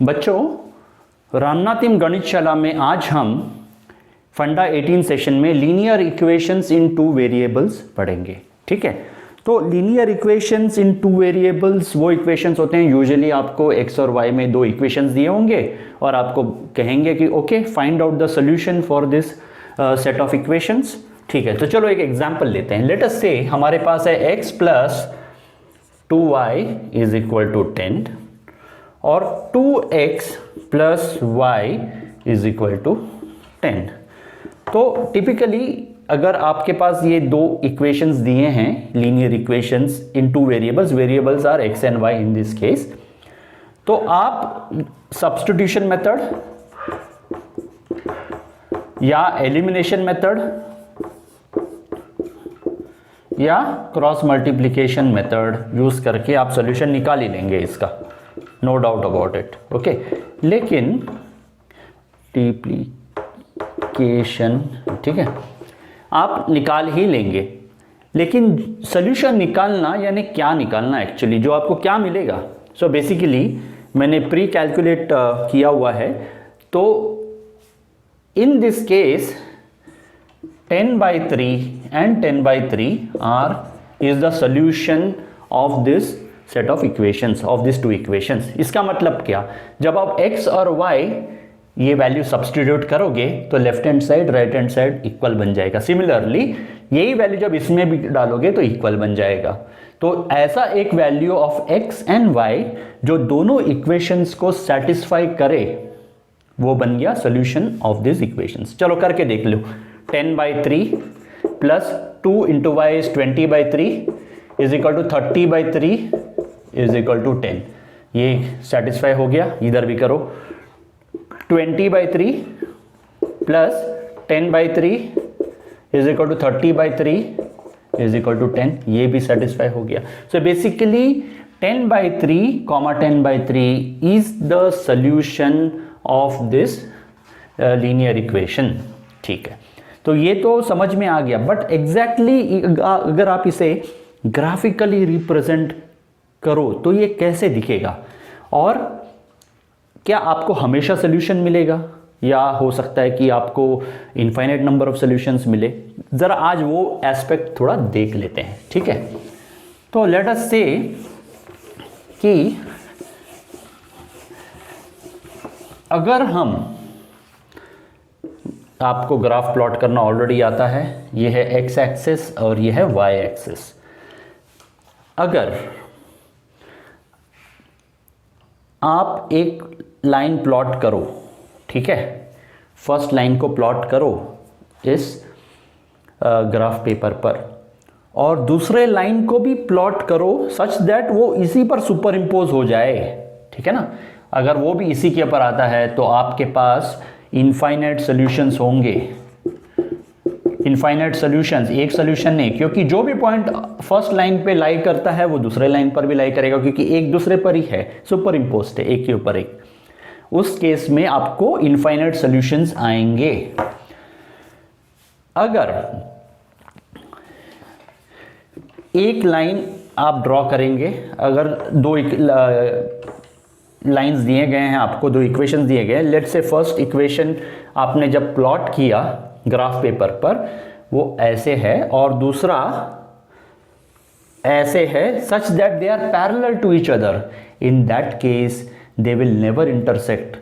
बच्चों, रामनाथिम गणितशाला में आज हम फंडा 18 सेशन में linear equations in two variables पढ़ेंगे। ठीक है, तो linear equations in two variables वो इक्वेशंस होते हैं, यूजुअली आपको x और y में दो इक्वेशंस दिए होंगे और आपको कहेंगे कि okay find out the solution for this set of equations. ठीक है, तो चलो एक एग्जांपल लेते हैं। लेट अस से हमारे पास है x plus 2y is equal to 10 और 2x plus y is equal to 10। तो टिपिकली अगर आपके पास ये दो इक्वेशंस दिए हैं, linear equations in two variables are x and y in this case, तो आप सब्स्टिट्यूशन मेथड या एलिमिनेशन मेथड या क्रॉस मल्टीप्लिकेशन मेथड यूज करके आप सॉल्यूशन निकाल ही लेंगे इसका, no doubt about it. Okay, लेकिन मल्टीप्लिकेशन, ठीक है, आप निकाल ही लेंगे, लेकिन सॉल्यूशन निकालना यानी क्या निकालना एक्चुअली, जो आपको क्या मिलेगा। सो बेसिकली मैंने प्री कैलकुलेट किया हुआ है। तो इन this case 10/3 and 10/3 is the solution of this set of equations, of these two equations। इसका मतलब क्या, जब आप x और y ये वैल्यू सब्स्टिट्यूट करोगे तो left hand side right hand side equal बन जाएगा। सिमिलरली यही वैल्यू जब इसमें भी डालोगे तो इक्वल बन जाएगा। तो ऐसा एक value of x and y जो दोनों इक्वेशंस को सेटिस्फाई करे वो बन गया सोल्यूशन ऑफ दिस इक्वेशंस। चलो करके देख लो। 10/3 plus 2 into y is 20/3 is equal to 30/3 is equal to 10। ये सेटिस्फाई हो गया, इधर भी करो। 20/3 plus 10/3 is equal to 30/3 is equal to 10, ये भी सेटिस्फाई हो गया। So basically 10/3 10/3 is the solution of this linear equation. ठीक है, तो ये तो समझ में आ गया, बट एग्जैक्टली अगर आप इसे ग्राफिकली रिप्रेजेंट करो तो ये कैसे दिखेगा, और क्या आपको हमेशा सॉल्यूशन मिलेगा या हो सकता है कि आपको इनफाइनाइट नंबर ऑफ सॉल्यूशंस मिले। जरा आज वो एस्पेक्ट थोड़ा देख लेते हैं। ठीक है, तो लेट अस से कि अगर हम, आपको ग्राफ प्लॉट करना ऑलरेडी आता है, ये है x एक्सिस और ये है y एक्सिस। अगर आप एक लाइन प्लॉट करो, ठीक है, फर्स्ट लाइन को प्लॉट करो इस ग्राफ पेपर पर और दूसरे लाइन को भी प्लॉट करो सच दैट वो इसी पर सुपर इम्पोज हो जाए। ठीक है ना, अगर वो भी इसी के ऊपर आता है तो आपके पास इनफाइनाइट सॉल्यूशंस होंगे। इनफाइनाइट सॉल्यूशंस, एक सॉल्यूशन नहीं, क्योंकि जो भी पॉइंट फर्स्ट लाइन पे लाई करता है वो दूसरे लाइन पर भी लाई करेगा, क्योंकि एक दूसरे पर ही है, सुपर इम्पोज्ड है एक के ऊपर एक। उस केस में आपको इनफाइनाइट सॉल्यूशंस आएंगे। अगर एक लाइन आप ड्रॉ करेंगे, अगर दो लाइंस दिए गए हैं आपको, दो इक्वेशंस दिए गए हैं, लेट्स से फर्स्ट इक्वेशन आपने जब प्लॉट किया ग्राफ पेपर पर वो ऐसे है और दूसरा ऐसे है, such that they are parallel to each other. In that case they will never intersect.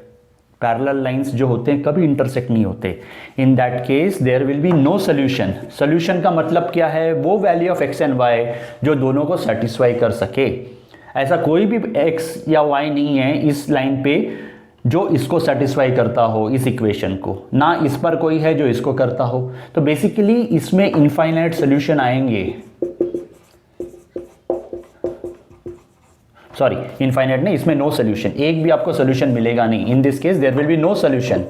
Parallel lines जो होते हैं कभी इंटरसेक्ट नहीं होते। In that case there will be no solution. Solution का मतलब क्या है, वो value of x and y जो दोनों को सेटिस्फाई कर सके। ऐसा कोई भी x या y नहीं है इस लाइन पे जो इसको सेटिस्फाई करता हो, इस इक्वेशन को, ना इस पर कोई है जो इसको करता हो। तो बेसिकली इसमें इनफाइनाइट सॉल्यूशन आएंगे, सॉरी इनफाइनाइट नहीं, इसमें नो सॉल्यूशन, एक भी आपको सॉल्यूशन मिलेगा नहीं। In this case there will be no solution.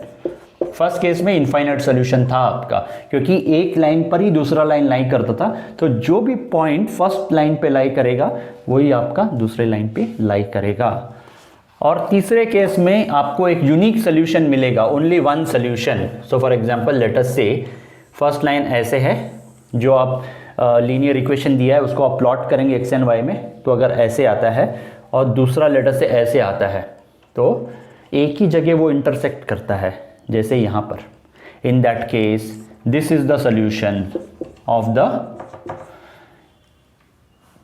First case में इनफाइनाइट सॉल्यूशन था आपका, क्योंकि एक लाइन पर ही दूसरा लाइन लाई करता था, तो जो भी पॉइंट फर्स्ट लाइन पे लाई करेगा वही आपका दूसरे लाइन पे लाई करेगा। और तीसरे केस में आपको एक यूनिक सॉल्यूशन मिलेगा, only one solution. So for example let us से फर्स्ट लाइन ऐसे है, जो आप लीनियर इक्वेशन दिया है उसको आप प्लॉट करेंगे एक्स एंड वाई में, तो अगर ऐसे आता है और दूसरा लेटर से ऐसे आता है, तो एक ही जगह वो इंटरसेक्ट करता है, जैसे यहाँ पर। In that case this is the solution of the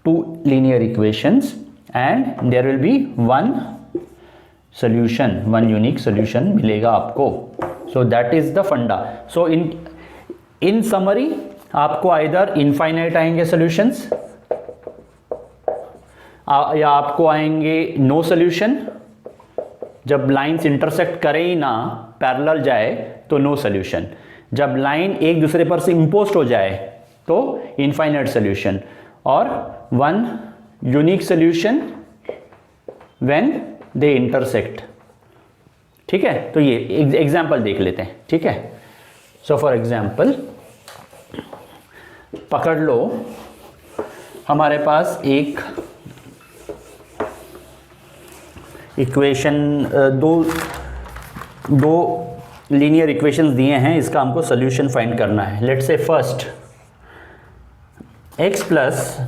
two linear equations and there will be one solution, one unique solution मिलेगा आपको। So that is the funda. So in summary आपको आइदर इनफाइनाइट आएंगे solutions या आपको आएंगे no solution. जब lines intersect करे ही ना, पैरेलल जाए तो नो सोल्यूशन। जब लाइन एक दूसरे पर से इम्पोस्ट हो जाए तो इनफाइनाइट सोल्यूशन, और one unique solution when they intersect. ठीक है, तो ये एग्जाम्पल देख लेते हैं। ठीक है, सो फॉर एग्जाम्पल पकड़ लो, हमारे पास एक इक्वेशन, दो लीनियर इक्वेशंस दिए हैं, इसका हमको सोल्यूशन फाइंड करना है। Let's say first x plus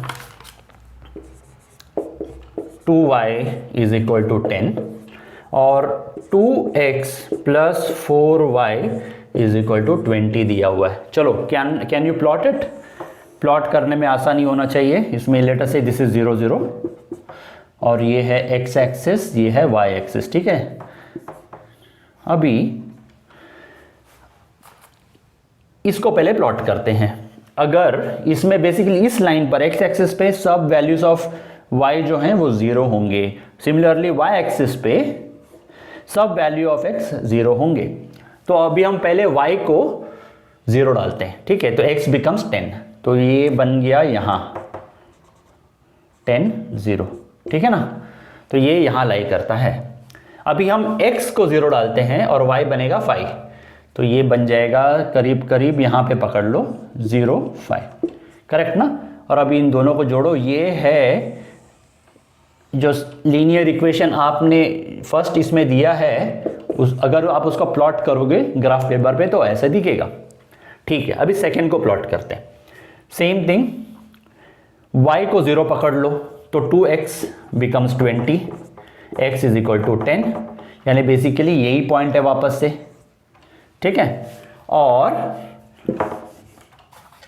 2y is equal to 10 और 2x plus 4y is equal to 20 दिया हुआ है। चलो, can you plot it? Plot करने में आसानी होना चाहिए। इसमें लेट अस से दिस इज 0 0 और ये है x एक्सिस, ये है y एक्सिस। ठीक है, अभी इसको पहले प्लॉट करते हैं। अगर इसमें बेसिकली इस लाइन पर x एक्सिस पे सब वैल्यूज ऑफ y जो हैं वो 0 होंगे, सिमिलरली y एक्सिस पे सब वैल्यू ऑफ x 0 होंगे। तो अभी हम पहले y को 0 डालते हैं। ठीक है, तो x बिकम्स 10, तो ये बन गया यहाँ 10 0। ठीक है ना, तो ये यहाँ लाई करता है। अभी हम x को 0 डालते हैं और y बनेगा 5, तो ये बन जाएगा करीब करीब, यहाँ पे पकड़ लो 0 5, करेक्ट ना। और अभी इन दोनों को जोड़ो, ये है जो लीनियर इक्वेशन आपने फर्स्ट इसमें दिया है, अगर आप उसका प्लॉट करोगे ग्राफ पेपर पे तो ऐसा दिखेगा। ठीक है, अभी सेकेंड को प्लॉट करते हैं। सेम थिंग, y को 0 पकड़ लो तो 2x becomes 20, x is equal to 10, यानी बेसिकली यही पॉइंट है वापस से। ठीक है, और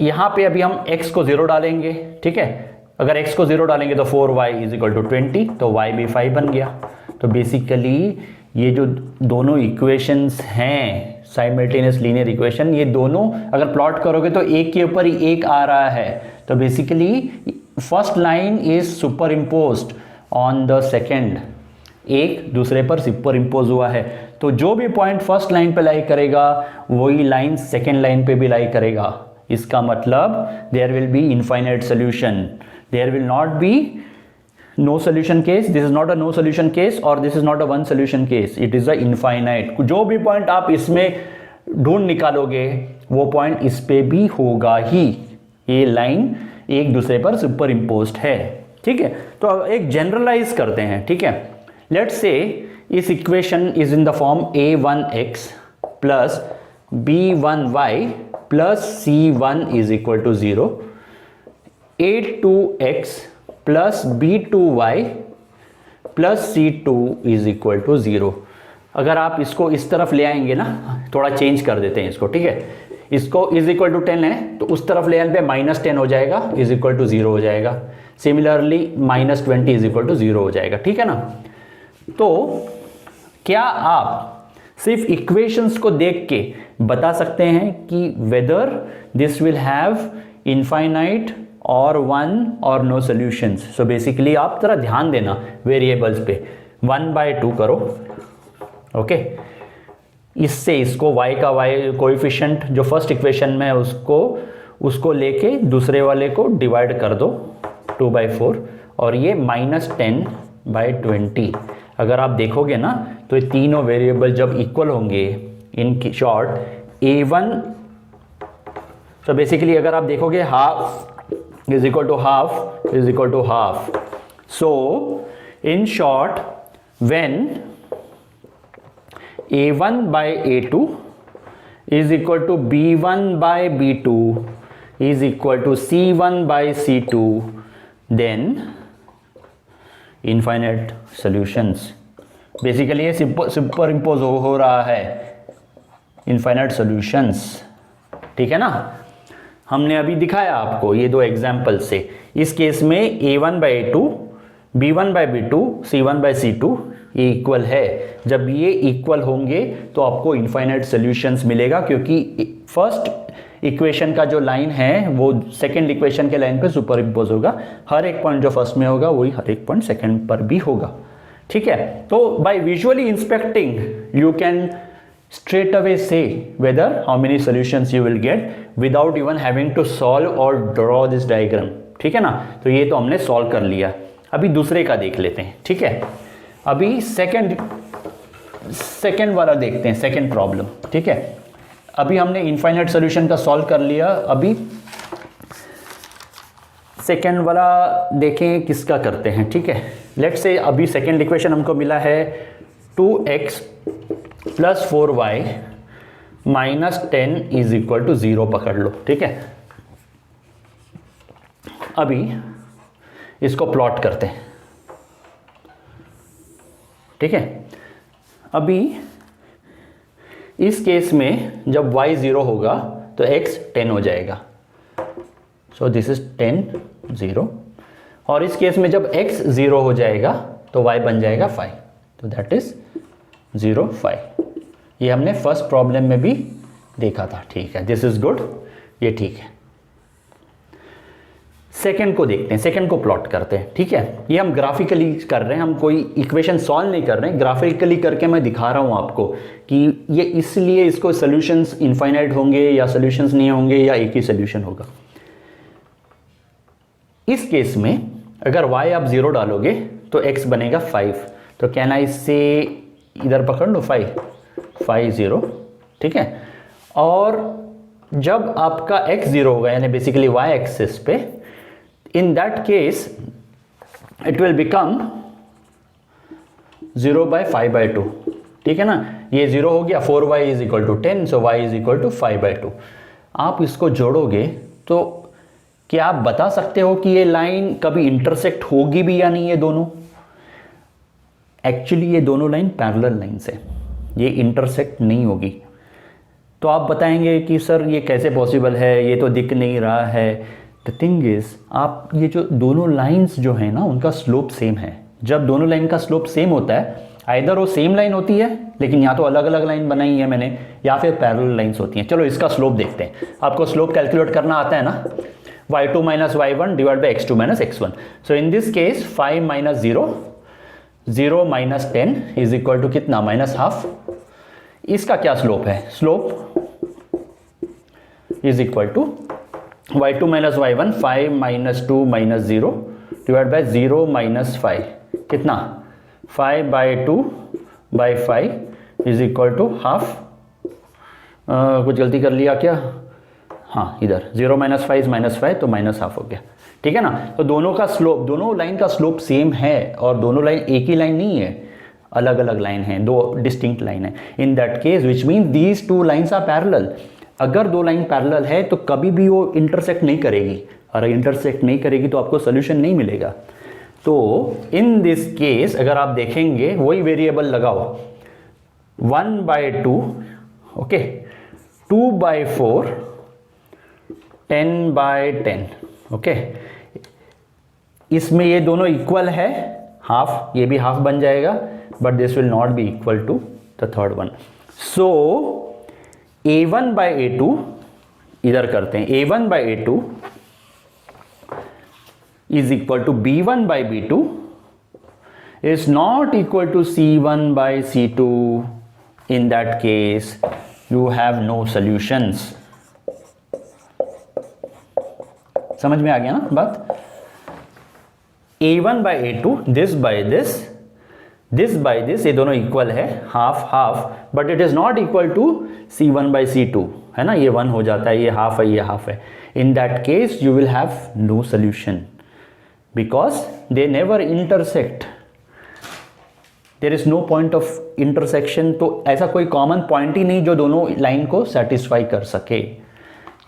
यहां पे अभी हम x को 0 डालेंगे। ठीक है, अगर x को 0 डालेंगे तो 4y इज इक्वल टू 20, तो y भी 5 बन गया। तो बेसिकली ये जो दोनों इक्वेशंस हैं साइमल्टेनियस लीनियर इक्वेशन, ये दोनों अगर प्लॉट करोगे तो एक के ऊपर ही एक आ रहा है। तो basically first line is super imposed on the second, एक दूसरे पर सुपर इम्पोज हुआ है। तो जो भी पॉइंट फर्स्ट लाइन पे लाई करेगा वही लाइन सेकेंड लाइन पे भी लाई करेगा। इसका मतलब there will be infinite solution, there will not be no solution case. This is not a no solution case और this is not a one solution case, it is a infinite. जो भी point आप इसमें ढूंढ निकालोगे वो point इस पे भी होगा ही। ये लाइन एक दूसरे पर सुपर इम्पोज्ड है। ठीक है, तो एक जनरलाइज करते हैं। ठीक है, लेट्स से इस equation is in the form a1x plus b1y plus c1 is equal to 0, a2x plus b2y plus c2 is equal to 0। अगर आप इसको इस तरफ ले आएंगे ना, थोड़ा चेंज कर देते हैं इसको। ठीक है, इसको इज इक्वल टू 10 है तो उस तरफ ले आने पे -10 हो जाएगा, इज इक्वल टू 0 हो जाएगा। सिमिलरली -20 इज इक्वल टू 0 हो जाएगा। ठीक है ना, तो क्या आप सिर्फ इक्वेशंस को देख के बता सकते हैं कि whether this will have infinite और वन और नो सॉल्यूशंस? सो बेसिकली आप जरा ध्यान देना वेरिएबल्स पे, 1/2 करो। ओके, इससे इसको y का y कोएफिशिएंट जो फर्स्ट इक्वेशन में है उसको लेके दूसरे वाले को डिवाइड कर दो 2/4, और ये -10/20। अगर आप देखोगे ना तो ये तीनों वेरिएबल जब इक्वल होंगे, इन शॉर्ट a1, तो बेसिकली अगर आप देखोगे half is equal to half is equal to half. So in short, when a1 by a2 is equal to b1 by b2 is equal to c1 by c2, then infinite solutions basically ये super impose हो रहा है infinite solutions, ठीक है ना। हमने अभी दिखाया आपको ये दो एग्जाम्पल से। इस केस में a1/a2, b1/b2, c1/c2 ये इक्वल है। जब ये इक्वल होंगे तो आपको इनफाइनाइट सॉल्यूशंस मिलेगा, क्योंकि फर्स्ट इक्वेशन का जो लाइन है वो सेकंड इक्वेशन के लाइन पे सुपर इम्पोज होगा। हर एक पॉइंट जो फर्स्ट में होगा वही हर एक पॉइंट सेकंड पर भी होगा, ठीक है। तो by visually inspecting you can straight away say whether how many solutions you will get without even having to solve or draw this diagram, ठीक है ना। तो ये तो हमने सॉल्व कर लिया। अभी दूसरे का देख लेते हैं, ठीक है। अभी सेकंड वाला देखते हैं, सेकंड प्रॉब्लम, ठीक है। अभी हमने इनफाइनाइट सॉल्यूशन का सॉल्व कर लिया। अभी सेकंड वाला देखें किसका करते हैं, ठीक है। लेट्स से अभी सेकंड इक्वेशन हमको मिला है 2x + 4y - 10 = 0 पकड़ लो, ठीक है। अभी इसको प्लॉट करते हैं, ठीक है। अभी इस केस में जब y 0 होगा तो x 10 हो जाएगा, सो दिस इज 10 0। और इस केस में जब x 0 हो जाएगा तो y बन जाएगा 5, तो दैट इज 0 5। ये हमने फर्स्ट प्रॉब्लम में भी देखा था, ठीक है। दिस इज गुड, ये ठीक है। सेकंड को देखते हैं, सेकंड को प्लॉट करते हैं, ठीक है। ये हम ग्राफिकली कर रहे हैं, हम कोई इक्वेशन सॉल्व नहीं कर रहे हैं, ग्राफिकली करके मैं दिखा रहा हूं आपको कि ये इसलिए इसको सॉल्यूशंस इनफाइनाइट होंगे या सॉल्यूशंस नहीं होंगे या एक ही सॉल्यूशन होगा। इस केस में अगर y आप 0 डालोगे तो x बनेगा 5, तो कैन आई से इधर पकड़ लो 5 0, ठीक है। और जब आपका x 0 होगा यानी बेसिकली y एक्सिस पे, इन that case it will become 0/5/2, ठीक है ना। ये 0 हो गया, 4y = 10, सो y = 5/2। आप इसको जोड़ोगे तो क्या आप बता सकते हो कि ये लाइन कभी इंटरसेक्ट होगी भी या नहीं? ये दोनों एक्चुअली ये दोनों लाइन पैरेलल लाइंस है, ये इंटरसेक्ट नहीं होगी। तो आप बताएंगे कि सर ये कैसे पॉसिबल है, ये तो दिख नहीं रहा है। द थिंग इज, आप ये जो दोनों लाइंस जो है ना उनका स्लोप सेम है। जब दोनों लाइन का स्लोप सेम होता है, आइदर वो सेम लाइन होती है लेकिन या तो अलग अलग लाइन बनाई है मैंने, या फिर पैरेलल लाइंस होती हैं। चलो इसका स्लोप देखते हैं। आपको स्लोप कैलकुलेट करना आता है ना, y2 - y1 / x2 - x1। So in this case 5 - 0 0 - 10 = कितना? -½ इसका क्या स्लोप है? Slope is equal to y2 - y1 5 - 2 - 0 / 0 - 5 कितना? 5/2/5 इज इक्वल टू ½ कुछ गलती कर लिया क्या? हाँ, इधर 0 - 5 -5 तो -½ हो गया, ठीक है ना। तो दोनों का स्लोप, दोनों लाइन का स्लोप सेम है और दोनों लाइन एक ही लाइन नहीं है, अलग अलग लाइन है, दो डिस्टिंक्ट लाइन है। In that case which mean these two lines are parallel. अगर दो लाइन पैरेलल है तो कभी भी वो इंटरसेक्ट नहीं करेगी, और इंटरसेक्ट नहीं करेगी तो आपको सोल्यूशन नहीं मिलेगा। तो इन दिस केस अगर आप देखेंगे वही वेरिएबल लगाओ, 1/2, ओके, 2/4, 10/10, ओके। इसमें ये दोनों इक्वल है, हाफ, ये भी हाफ बन जाएगा, but this will not be equal to the third one. So a1/a2 इधर करते हैं, a1/a2 is equal to b1/b2 is not equal to c1/c2. In that case you have no solutions. समझ में आ गया ना बात? a1/a2 this by this ये दोनों इक्वल है, half half, but it is not equal to c1/c2, है ना। ये 1 हो जाता है, ये हाफ है, ये हाफ है। In that case you will have no solution because they never intersect. There is no point of intersection. तो ऐसा कोई कॉमन पॉइंट ही नहीं जो दोनों लाइन को सेटिस्फाई कर सके।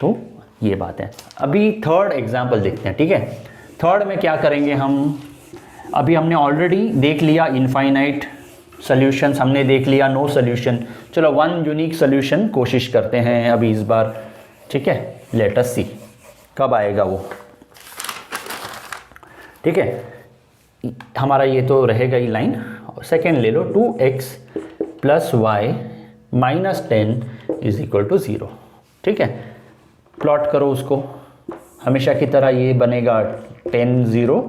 तो ये बात है। अभी थर्ड एग्जाम्पल देखते हैं, ठीक है। थर्ड में क्या करेंगे हम? अभी हमने ऑलरेडी देख लिया इनफाइनाइट सॉल्यूशंस हमने देख लिया, नो सॉल्यूशन। चलो वन यूनिक सॉल्यूशन कोशिश करते हैं अभी इस बार, ठीक है। लेट अस सी कब आएगा वो, ठीक है। हमारा ये तो रहेगा ही लाइन। सेकेंड ले लो, 2x + y - 10 = 0, ठीक है। प्लॉट करो उसको, हमेशा की तरह ये बनेगा 10 0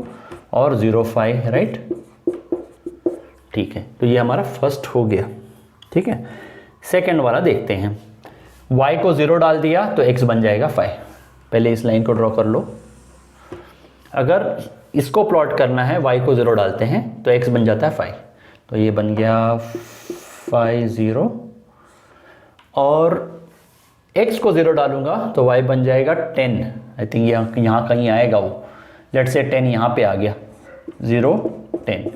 और 0 5, राइट, ठीक है। तो ये हमारा फर्स्ट हो गया, ठीक है। सेकंड वाला देखते हैं। y को 0 डाल दिया तो x बन जाएगा 5। पहले इस लाइन को ड्रॉ कर लो। अगर इसको प्लॉट करना है, y को 0 डालते हैं तो x बन जाता है 5। तो ये बन गया 5 0, और x को 0 डालूंगा तो y बन जाएगा 10। आई थिंक यहाँ कहीं आएगा वो, लेट से 10 यहाँ पे आ गया, 0 10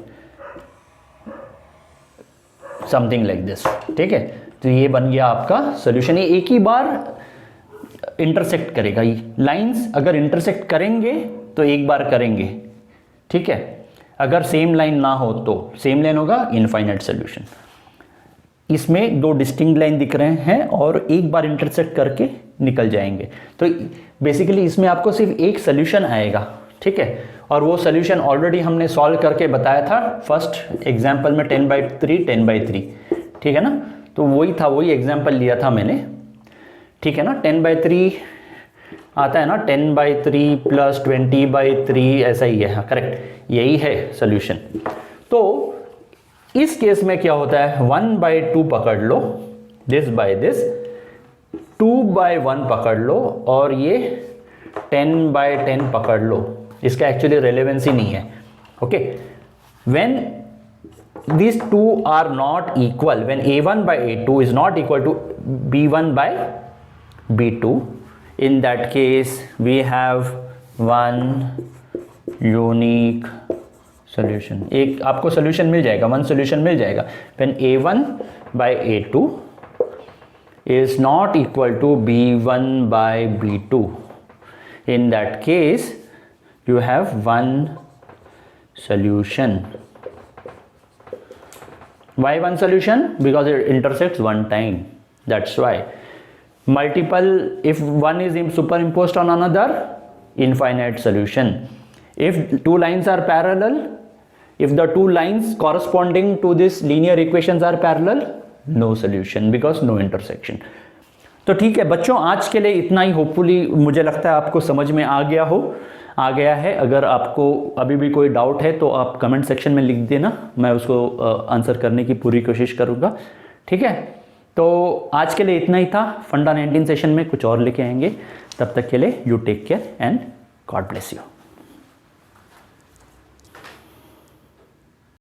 समथिंग लाइक दिस, ठीक है। तो ये बन गया आपका सोल्यूशन। ये एक ही बार इंटरसेक्ट करेगा, ये लाइंस अगर इंटरसेक्ट करेंगे तो एक बार करेंगे, ठीक है। अगर सेम लाइन ना हो तो सेम लाइन होगा, इनफाइनाइट सोल्यूशन। इसमें दो डिस्टिंक्ट लाइन दिख रहे हैं और एक बार इंटरसेक्ट करके निकल जाएंगे। तो बेसिकली इसमें आपको सिर्फ एक सोल्यूशन आएगा, ठीक है। और वो सोल्यूशन ऑलरेडी हमने सॉल्व करके बताया था फर्स्ट एग्जाम्पल में, 10/3 10/3, ठीक है ना। तो वही था, वही एग्जाम्पल लिया था मैंने, ठीक है ना। 10/3 आता है ना, 10/3 + 20/3 ऐसा ही है, हाँ करेक्ट, यही है सोल्यूशन। तो इस केस में क्या होता है, 1/2 पकड़ लो, दिस बाय दिस, 2/1 पकड़ लो, और ये 10/10 पकड़ लो। इसका एक्चुअली रेलेवेंसी नहीं है, okay. When these two are not equal, when a1/a2 is not equal to b1/b2, in that case we have one unique solution। एक आपको solution मिल जाएगा, one solution मिल जाएगा। when a1/a2 is not equal to b1/b2, in that case you have one solution। Why one solution? Because it intersects one time, that's why। Multiple, if one is superimposed on another, infinite solution। If two lines are parallel, if the two lines corresponding to this linear equations are parallel, no solution because no intersection। तो ठीक है बच्चों, आज के लिए इतना ही। Hopefully मुझे लगता है आपको समझ में आ गया है। अगर आपको अभी भी कोई डाउट है तो आप कमेंट सेक्शन में लिख देना, मैं उसको आंसर करने की पूरी कोशिश करूँगा, ठीक है। तो आज के लिए इतना ही था। फंडा 19 सेशन में कुछ और लेके आएंगे, तब तक के लिए you take care and God bless you.